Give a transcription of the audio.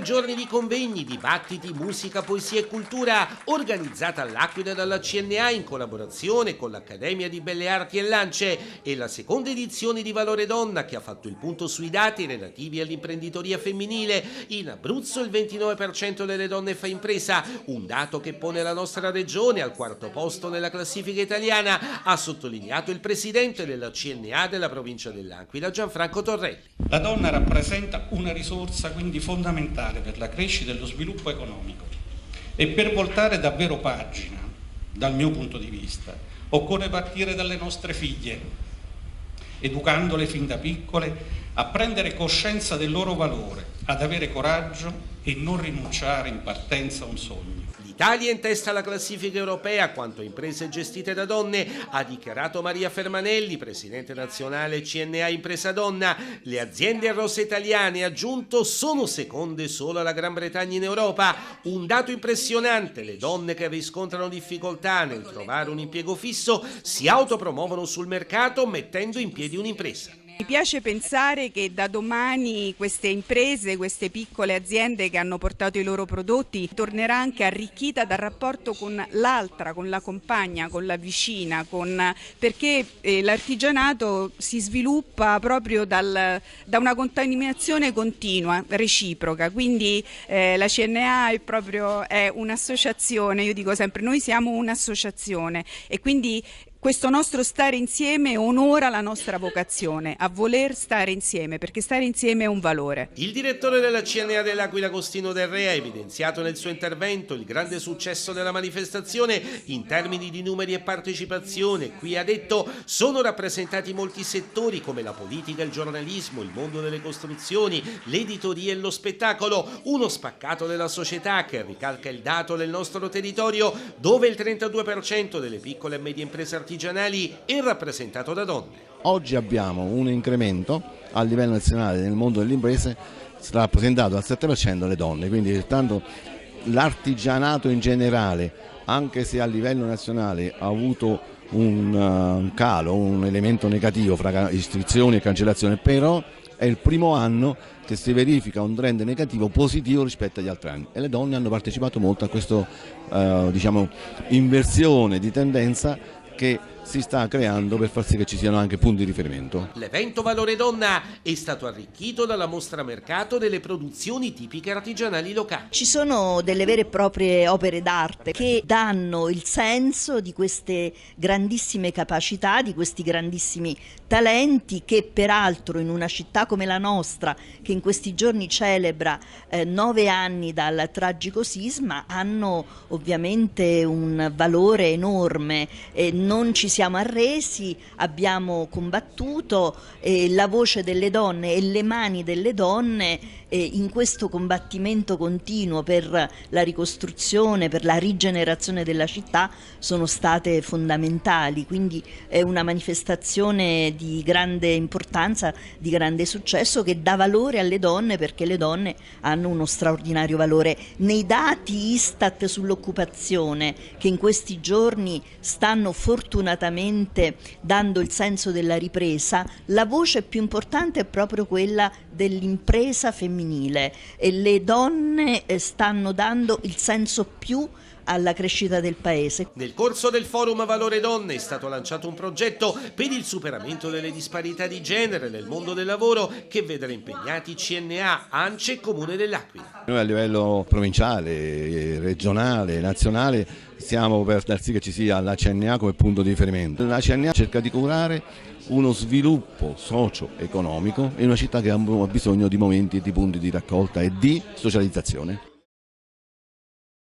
2 giorni di convegni, dibattiti, musica, poesia e cultura, organizzata all'Aquila dalla CNA in collaborazione con l'Accademia di Belle Arti e Lance, e la seconda edizione di Valore Donna, che ha fatto il punto sui dati relativi all'imprenditoria femminile. In Abruzzo il 29% delle donne fa impresa, un dato che pone la nostra regione al 4° posto nella classifica italiana, ha sottolineato il presidente della CNA della provincia dell'Aquila, Gianfranco Torrelli. La donna rappresenta una risorsa quindi fondamentale per la crescita e lo sviluppo economico, e per voltare davvero pagina, dal mio punto di vista, occorre partire dalle nostre figlie, educandole fin da piccole a prendere coscienza del loro valore, ad avere coraggio e non rinunciare in partenza a un sogno. L'Italia è in testa alla classifica europea quanto a imprese gestite da donne, ha dichiarato Maria Fermanelli, presidente nazionale CNA Impresa Donna. Le aziende rosse italiane, ha aggiunto, sono seconde solo alla Gran Bretagna in Europa. Un dato impressionante: le donne che riscontrano difficoltà nel trovare un impiego fisso si autopromuovono sul mercato mettendo in piedi un'impresa. Mi piace pensare che da domani queste imprese, queste piccole aziende che hanno portato i loro prodotti, tornerà anche arricchita dal rapporto con l'altra, con la compagna, con la vicina, perché l'artigianato si sviluppa proprio da una contaminazione continua, reciproca. Quindi la CNA è un'associazione, io dico sempre, noi siamo un'associazione, e quindi questo nostro stare insieme onora la nostra vocazione, a voler stare insieme, perché stare insieme è un valore. Il direttore della CNA dell'Aquila, Agostino Del Re, ha evidenziato nel suo intervento il grande successo della manifestazione in termini di numeri e partecipazione. Qui ha detto: sono rappresentati molti settori come la politica, il giornalismo, il mondo delle costruzioni, l'editoria e lo spettacolo, uno spaccato della società che ricalca il dato del nostro territorio, dove il 32% delle piccole e medie imprese artigianali è rappresentato da donne. Oggi abbiamo un incremento a livello nazionale nel mondo delle imprese rappresentato al 7% le donne, quindi tanto l'artigianato in generale, anche se a livello nazionale ha avuto un calo, un elemento negativo fra iscrizioni e cancellazione, però è il primo anno che si verifica un trend negativo positivo rispetto agli altri anni, e le donne hanno partecipato molto a questa inversione di tendenza che si sta creando per far sì che ci siano anche punti di riferimento. L'evento Valore Donna è stato arricchito dalla mostra mercato delle produzioni tipiche artigianali locali. Ci sono delle vere e proprie opere d'arte che danno il senso di queste grandissime capacità, di questi grandissimi talenti, che peraltro in una città come la nostra, che in questi giorni celebra 9 anni dal tragico sisma, hanno ovviamente un valore enorme. Non ci siamo arresi, abbiamo combattuto, la voce delle donne e le mani delle donne in questo combattimento continuo per la ricostruzione, per la rigenerazione della città sono state fondamentali. Quindi è una manifestazione di grande importanza, di grande successo, che dà valore alle donne, perché le donne hanno uno straordinario valore. Nei dati Istat sull'occupazione, che in questi giorni stanno fortunatamente dando il senso della ripresa, la voce più importante è proprio quella dell'impresa femminile, e le donne stanno dando il senso più alla crescita del paese. Nel corso del forum Valore Donne è stato lanciato un progetto per il superamento delle disparità di genere nel mondo del lavoro, che vedrà impegnati CNA, ANCE e Comune dell'Aquila. Noi a livello provinciale, regionale, nazionale stiamo per dar sì che ci sia la CNA come punto di riferimento. La CNA cerca di curare uno sviluppo socio-economico in una città che ha bisogno di momenti e di punti di raccolta e di socializzazione.